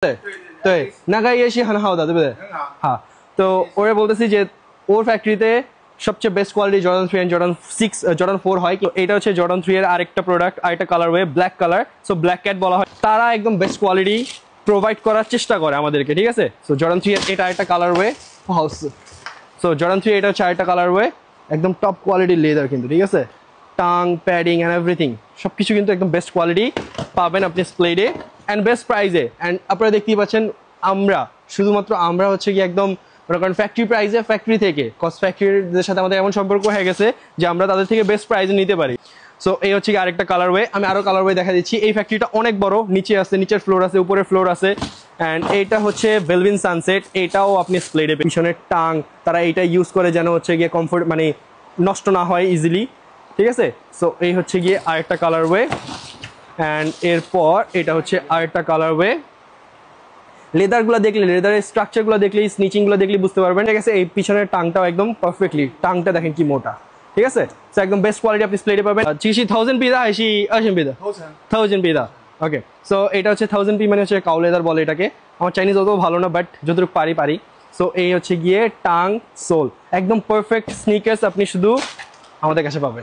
对，那个也是很好的，对不对？很好。好，তো ওরা বলতেছি যে ওর ফ্যাক্টরিতে সবচেয়ে best quality Jordan 3 and Jordan 6 Jordan 4 হয়। এটা হচ্ছে জর্ডান 3 এর আরেকটা প্রোডাক্ট, আরেকটা colourway black colour, so black cat বলা হয়। তারা একদম বেস্ট কোয়ালিটি প্রোভাইড করার চেষ্টা করে আমাদেরকে, ঠিক আছে? সো জর্ডান 3 এর এটা আরেকটা কালারওয়ে হাউস। সো জর্ডান 3 এটা হচ্ছে আরেকটা কালারওয়ে, একদম টপ কোয়ালিটির লেদার কিন্তু, ঠিক আছে? টাং প্যাডিং এন্ড এভরিথিং সবকিছু কিন্তু একদম বেস্ট কোয়ালিটি পাবেন আপনি স্প্লেডে এন্ড বেস্ট প্রাইসে। এন্ড আপনারা দেখতেই পাচ্ছেন শুধুমাত্র আমরা হচ্ছে কি একদম কারণ ফ্যাক্টরি প্রাইসে, ফ্যাক্টরি থেকে কস্ট ফ্যাক্টরিদের সাথে আমাদের এমন সম্পর্ক হয়ে গেছে যে আমরা তাদের থেকে বেস্ট প্রাইসে নিতে পারি। সো এই হচ্ছে কি আরেকটা কালারওয়ে। আমি আরো কালারওয়ে দেখা দিচ্ছি। এই ফ্যাক্টরিটা অনেক বড়, নিচে আছে, নিচের ফ্লোর আছে, উপরে ফ্লোর আছে। এন্ড এইটা হচ্ছে ভেলভিন সানসেট, এটাও আপনি স্প্লেডে পিছনের টাং তারা এইটা ইউজ করে যেন হচ্ছে গিয়ে কমফোর্ট মানে নষ্ট না হয় ইজিলি, ঠিক আছে? সো এই হচ্ছে গিয়ে আরেকটা কালারওয়ে। এন্ড এরপর এটা হচ্ছে আরেকটা কালারওয়ে। লেদারগুলো দেখলে, লেদারের স্ট্রাকচারগুলো দেখলে, স্নিচিংগুলো দেখলে বুঝতে পারবেন, ঠিক আছে? এই পিছনের টাংটাও একদম পারফেক্টলি, টাংটা দেখেন কি মোটা, ঠিক আছে? সো একদম বেস্ট কোয়ালিটি আপনি স্প্লেডে পাবেন। 1000 পিদা হাইসি 2000 পিদা 1000 পিদা। ওকে, সো এটা হচ্ছে 1000 পি মানে হচ্ছে কাউ লেদার বলে এটাকে। আমার চাইনিজ অতও ভালো না, বাট যতটুকু পারি। সো এই হচ্ছে গিয়ে টাং সোল, একদম পারফেক্ট স্নিকার্স আপনি শুধু আমাদের কাছে পাবেন।